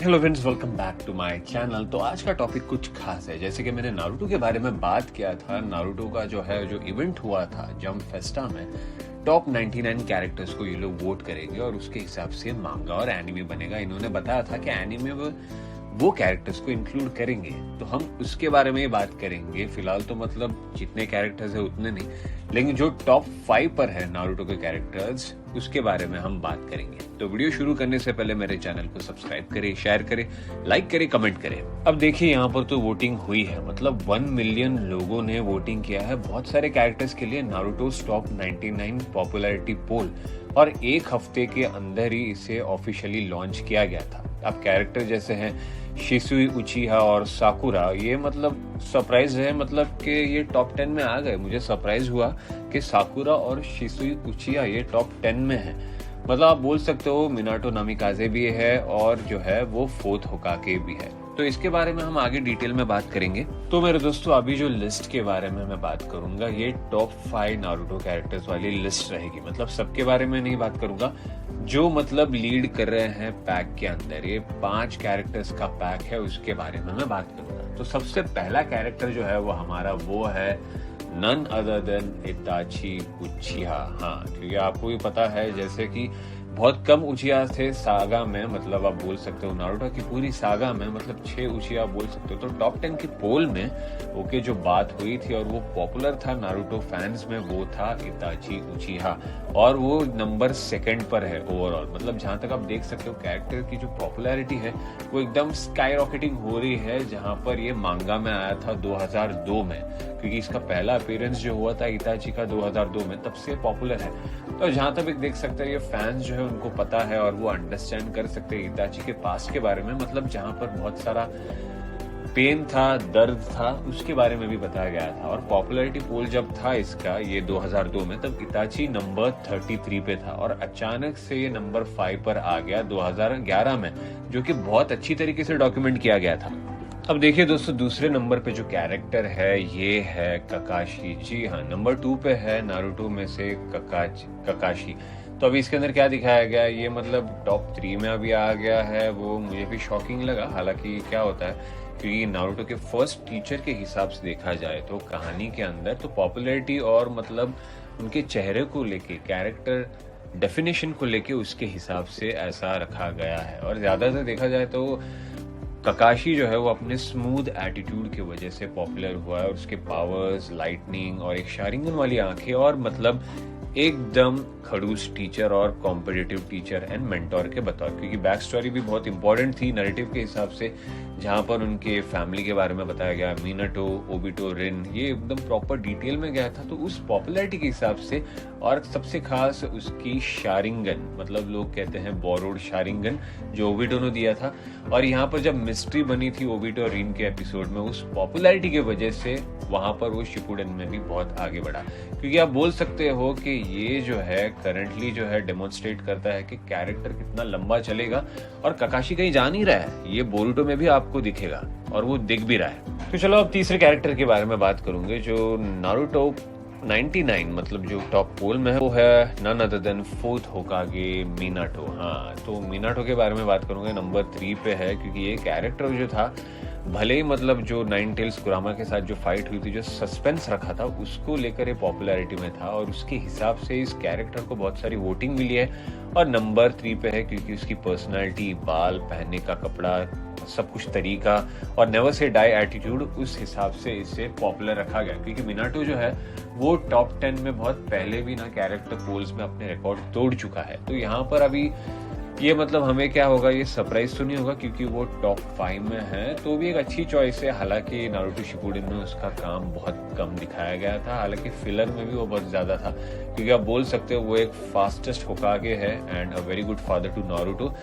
Hello friends, welcome back to my channel. तो आज का टॉपिक कुछ खास है। जैसे कि मैंने नारुतो के बारे में बात किया था, नारुतो का जो इवेंट हुआ था जंप फेस्टा में, टॉप 99 कैरेक्टर्स को ये लोग वोट करेंगे और उसके हिसाब से मांगा और एनिमे बनेगा। इन्होंने बताया था कि एनिमे वो कैरेक्टर्स को इंक्लूड करेंगे, तो हम उसके बारे में ही बात करेंगे। फिलहाल तो मतलब जितने कैरेक्टर्स है उतने नहीं, लेकिन जो टॉप 5 पर है नारुतो के कैरेक्टर्स, उसके बारे में हम बात करेंगे। तो वीडियो शुरू करने से पहले मेरे चैनल को सब्सक्राइब करें, शेयर करें, लाइक करें, कमेंट करें। अब देखिए, यहाँ पर तो वोटिंग हुई है, मतलब 1 मिलियन लोगों ने वोटिंग किया है बहुत सारे कैरेक्टर्स के लिए नारुतोस टॉप 99 पॉपुलैरिटी पोल, और एक हफ्ते के अंदर ही इसे ऑफिशियली लॉन्च किया गया था। अब कैरेक्टर जैसे हैं शिसुई उचिहा और साकुरा, ये मतलब सरप्राइज है, मतलब कि ये टॉप 10 में आ गए। मुझे सरप्राइज हुआ कि साकुरा और शिसुई उचिहा ये टॉप 10 में है। मतलब आप बोल सकते हो मिनाटो नामिकाजे भी है और जो है वो फोर्थ होकागे भी है। तो इसके बारे में हम आगे डिटेल में बात करेंगे। तो मेरे दोस्तों, अभी जो लिस्ट के बारे में मैं बात करूंगा, ये टॉप 5 नारुतो कैरेक्टर्स वाली लिस्ट रहेगी। मतलब सबके बारे में नहीं बात करूंगा, जो मतलब लीड कर रहे हैं पैक के अंदर। ये 5 कैरेक्टर्स का पैक है, उसके बारे में मैं बात करूंगा। तो सबसे पहला कैरेक्टर जो है वो हमारा वो है none other than Itachi Uchiha. हाँ, क्योंकि आपको भी पता है जैसे कि बहुत कम उचिहा थे सागा में, मतलब आप बोल सकते हो नारुतो की पूरी सागा में मतलब 6 उचिहा बोल सकते हो। तो टॉप 10 की पोल में ओके जो बात हुई थी और वो पॉपुलर था नारुतो फैंस में, वो था इताची उचिहा, और वो नंबर 2 पर है ओवरऑल। मतलब जहां तक आप देख सकते हो कैरेक्टर की जो पॉपुलैरिटी है वो एकदम स्काई रॉकेटिंग हो रही है। जहां पर ये मांगा में आया था 2002 में, क्योंकि इसका पहला अपीयरेंस जो हुआ था इताची का 2002 में, तब से पॉपुलर है। तो जहां तक देख सकते हैं ये फैंस जो है उनको पता है और वो अंडरस्टैंड कर सकते हैं इताची के पास्ट के बारे में। मतलब जहां पर बहुत सारा पेन था, दर्द था, उसके बारे में भी बताया गया था। और पॉपुलैरिटी पोल जब था इसका ये 2002 में, तब इताची नंबर 33 पे था और अचानक से ये नंबर 5 पर आ गया 2011 में, जो कि बहुत अच्छी तरीके से डॉक्यूमेंट किया गया था। अब देखिए दोस्तों, दूसरे नंबर पे जो कैरेक्टर है ये है ककाशी। जी हाँ, नंबर 2 पे है नारुतो में से ककाशी। तो अभी इसके अंदर क्या दिखाया गया है, ये मतलब टॉप 3 में अभी आ गया है। वो मुझे भी शॉकिंग लगा। हालांकि क्या होता है, क्योंकि नारुतो के फर्स्ट टीचर के हिसाब से देखा जाए तो कहानी के अंदर तो पॉपुलैरिटी और मतलब उनके चेहरे को लेके, कैरेक्टर डेफिनेशन को लेके, उसके हिसाब से ऐसा रखा गया है। और ज्यादातर देखा जाए तो ककाशी जो है वो अपने स्मूथ एटीट्यूड की वजह से पॉपुलर हुआ है, और उसके पावर्स, लाइटनिंग और एक शारिंगन वाली आंखें, और मतलब एकदम खड़ूस टीचर और कॉम्पिटिटिव टीचर एंड मेंटोर के बतौर। क्योंकि बैक स्टोरी भी बहुत इंपॉर्टेंट थी नैरेटिव के हिसाब से, जहां पर उनके फैमिली के बारे में बताया गया, मीनाटो, ओबिटो, रिन, ये एकदम प्रॉपर डिटेल में गया था। तो उस पॉपुलैरिटी के हिसाब से, और सबसे खास उसकी शारिंगन, मतलब लोग कहते हैं बोरोड शारिंगन, जो ओबिटो ने दिया था। और यहाँ पर जब मिस्ट्री बनी थी ओबिटो और रिन के एपिसोड में, उस पॉपुलैरिटी की वजह से वहां पर वो शिपुडेन में भी बहुत आगे बढ़ा। क्योंकि आप बोल सकते हो कि ये जो है करंटली जो है डेमोन्स्ट्रेट करता है कि कैरेक्टर कितना लंबा चलेगा, और ककाशी कहीं जा नहीं रहा है, ये बोरुटो में भी आपको दिखेगा और वो दिख भी रहा है। तो चलो अब तीसरे कैरेक्टर के बारे में बात करूंगे, जो नारुतो 99 मतलब जो टॉप पोल में है, वो है none other than fourth Hokage Minato. हाँ, तो मीनाटो के बारे में बात करूंगा, नंबर 3 पे है। क्योंकि ये कैरेक्टर जो था, भले ही मतलब जो नाइन टेल्स कुरामा के साथ जो फाइट हुई थी, जो सस्पेंस रखा था, उसको लेकर ये पॉपुलैरिटी में था, और उसके हिसाब से इस कैरेक्टर को बहुत सारी वोटिंग मिली है और नंबर 3 पे है। क्योंकि उसकी पर्सनालिटी, बाल, पहनने का कपड़ा, सब कुछ तरीका और नेवर से डाई एटीट्यूड, उस हिसाब से इसे पॉपुलर रखा गया। क्योंकि मिनाटो जो है वो टॉप 10 में बहुत पहले भी ना कैरेक्टर पोल्स में अपने रिकॉर्ड तोड़ चुका है। तो यहाँ पर अभी ये मतलब हमें क्या होगा, ये सरप्राइज तो नहीं होगा क्योंकि वो टॉप 5 में है, तो भी एक अच्छी चॉइस है। हालांकि नारुतो शिपुडेन में उसका काम बहुत कम दिखाया गया था, हालांकि फिलर में भी वो बहुत ज्यादा था। क्योंकि आप बोल सकते हो वो एक फास्टेस्ट होकागे है and a very good father to Naruto,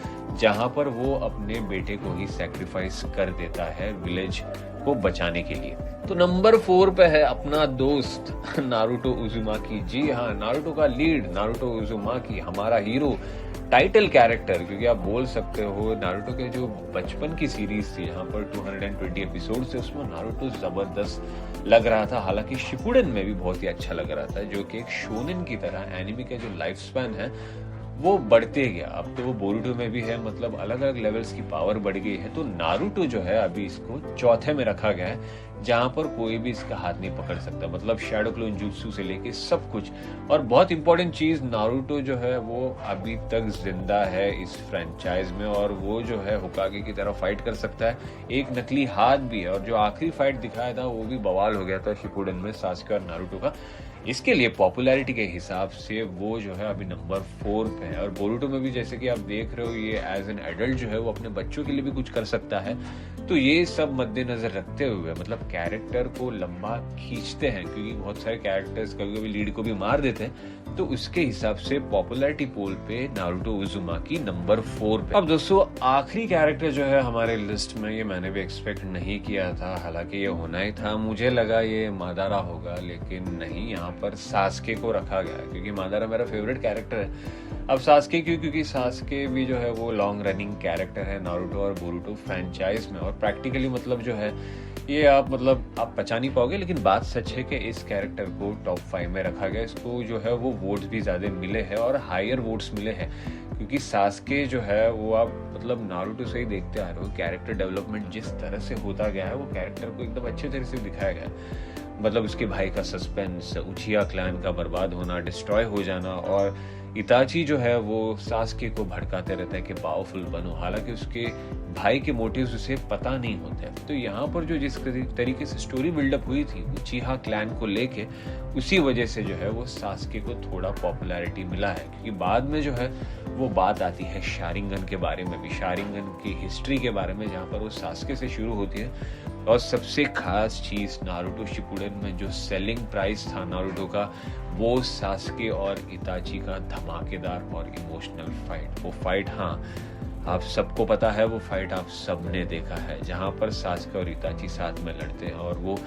जहां पर वो अपने बेटे को ही सैक्रिफाइस कर देता है विलेज को बचाने के लिए। तो नंबर 4 पे है अपना दोस्त नारुतो उजुमाकी। जी हाँ, नारुतो का लीड नारुतो उजुमाकी, हमारा हीरो, टाइटल कैरेक्टर। क्योंकि आप बोल सकते हो नारुतो के जो बचपन की सीरीज थी, यहाँ पर 220 एपिसोड थे, उसमें नारुतो जबरदस्त लग रहा था। हालांकि शिपुडेन में भी बहुत ही अच्छा लग रहा था, जो कि एक शोनेन की तरह एनिमे का जो लाइफ स्पैन है वो बढ़ते गया। अब तो वो बोरुटो में भी है, मतलब अलग अलग लेवल्स की पावर बढ़ गई है। तो नारुतो जो है अभी इसको चौथे में रखा गया है, जहां पर कोई भी इसका हाथ नहीं पकड़ सकता, मतलब शैडो क्लोन जुत्सु से लेके सब कुछ। और बहुत इंपॉर्टेंट चीज, नारुतो जो है वो अभी तक जिंदा है इस फ्रेंचाइज में, और वो जो है होकागे की तरह फाइट कर सकता है। एक नकली हाथ भी है, और जो आखिरी फाइट दिखाया था वो भी बवाल हो गया था शिपुडेन में, सास्के और नारुतो का। इसके लिए पॉपुलैरिटी के हिसाब से वो जो है अभी नंबर 4 पे है। और बोरुटो में भी जैसे कि आप देख रहे हो, ये एज एन एडल्ट जो है वो अपने बच्चों के लिए भी कुछ कर सकता है। तो ये सब मद्देनजर रखते हुए, मतलब कैरेक्टर को लंबा खींचते हैं, क्योंकि बहुत सारे कैरेक्टर्स कभी कभी लीड को भी मार देते हैं। तो उसके हिसाब से पॉपुलैरिटी पोल पे नारुतो उजुमाकी नंबर 4 पे। अब दोस्तों आखिरी कैरेक्टर जो है हमारे लिस्ट में, ये मैंने भी एक्सपेक्ट नहीं किया था, हालांकि ये होना ही था। मुझे लगा ये मादारा होगा, लेकिन नहीं, यहाँ पर सास्के को रखा गया, क्योंकि मादारा मेरा फेवरेट कैरेक्टर है। अब सास्के क्यों? क्योंकि सास्के भी जो है वो लॉन्ग रनिंग कैरेक्टर है नारुतो और बोरुटो फ्रेंचाइज में, और प्रैक्टिकली मतलब जो है ये आप पचा नहीं पाओगे, लेकिन बात सच है कि इस कैरेक्टर को टॉप 5 में रखा गया। इसको जो है वो वोट्स भी ज्यादा मिले हैं, और हायर वोट्स मिले हैं, क्योंकि सास्के जो है वो आप नारुतो से ही देखते आ रहे हो, कैरेक्टर डेवलपमेंट जिस तरह से होता गया है, वो कैरेक्टर को एकदम अच्छे तरह से दिखाया गया है। उसके भाई का सस्पेंस, उचिया क्लैन का बर्बाद होना, डिस्ट्रॉय हो जाना, और इताची जो है वो सास्के को भड़काते रहता है कि पावरफुल बनो, हालांकि उसके भाई के मोटिव्स उसे पता नहीं होते। तो यहाँ पर जो जिस तरीके से स्टोरी बिल्डअप हुई थी उचिहा क्लैन को लेके, उसी वजह से जो है वो सास्के को थोड़ा पॉपुलैरिटी मिला है। क्योंकि बाद में जो है वो बात आती है शारिंगन के बारे में भी, शारिंगन की हिस्ट्री के बारे में, जहाँ पर वो सास्के से शुरू होती है। और सबसे खास चीज नारुतो शिपुडेन में जो सेलिंग प्राइस था नारुतो का, वो सास्के और इताची का धमाकेदार और इमोशनल फाइट। वो फाइट, हाँ आप सबको पता है, वो फाइट आप सबने देखा है, जहां पर सास्के और इताची साथ में लड़ते हैं। और वो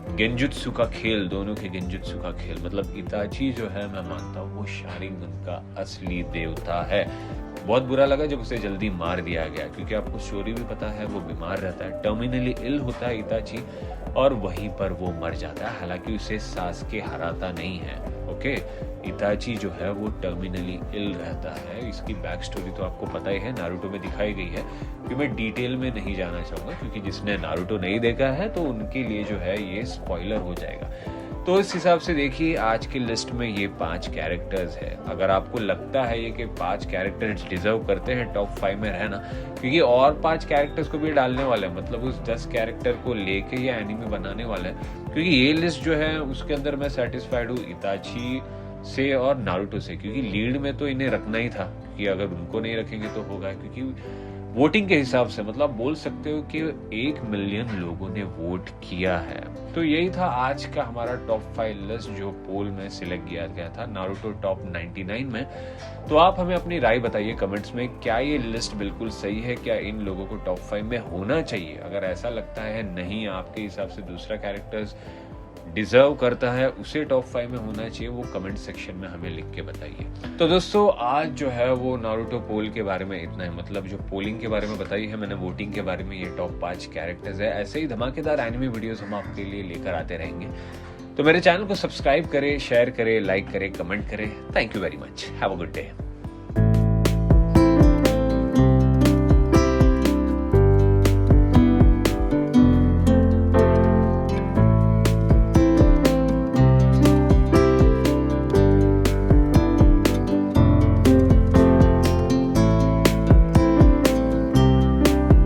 गेंजुत्सु का खेल, दोनों के गेंजुत्सु का खेल, इताची जो है मैं मानता हूँ वो शारिंगन का असली देवता है। बहुत बुरा लगा जब उसे जल्दी मार दिया गया, क्योंकि आपको स्टोरी भी पता है, वो बीमार रहता है, टर्मिनली इल होता है इताची, और वहीं पर वो मर जाता है। हालांकि उसे सास्के हराता नहीं है। ओके, इताची जो है वो टर्मिनली इल रहता है। इसकी बैक स्टोरी तो आपको पता ही है, नारुतो में दिखाई गई है, कि मैं डिटेल में नहीं जाना चाहूंगा, क्योंकि जिसने नारुतो नहीं देखा है तो उनके लिए जो है ये स्पॉइलर हो जाएगा। तो इस हिसाब से देखिए आज की लिस्ट में ये 5 कैरेक्टर्स है। अगर आपको लगता है ये कि 5 कैरेक्टर्स डिजर्व करते हैं टॉप 5 में रहना, क्योंकि और 5 कैरेक्टर्स को भी डालने वाले हैं, उस 10 कैरेक्टर को लेके ये एनिमे बनाने वाले हैं, क्योंकि ये लिस्ट जो है उसके अंदर मैं सेटिस्फाइड हूँ इताची से और नारुतो से, क्योंकि लीड में तो इन्हें रखना ही था, कि अगर उनको नहीं रखेंगे तो होगा, क्योंकि वोटिंग के हिसाब से बोल सकते हो कि 1 मिलियन लोगों ने वोट किया है। तो यही था आज का हमारा टॉप 5 लिस्ट, जो पोल में सिलेक्ट किया गया था नारुतो टॉप 99 में। तो आप हमें अपनी राय बताइए कमेंट्स में, क्या ये लिस्ट बिल्कुल सही है? क्या इन लोगों को टॉप 5 में होना चाहिए? अगर ऐसा लगता है नहीं, आपके हिसाब से दूसरा कैरेक्टर्स डिजर्व करता है, उसे टॉप 5 में होना चाहिए, वो कमेंट सेक्शन में हमें लिख के बताइए। तो दोस्तों आज जो है वो नारुतो पोल के बारे में इतना है, जो पोलिंग के बारे में बताई है मैंने, वोटिंग के बारे में, ये टॉप 5 कैरेक्टर्स है। ऐसे ही धमाकेदार एनिमे वीडियोस हम आपके लिए लेकर आते रहेंगे। तो मेरे चैनल को सब्सक्राइब करें, शेयर करें, लाइक करें, कमेंट करें। Thank you very much, have a good day.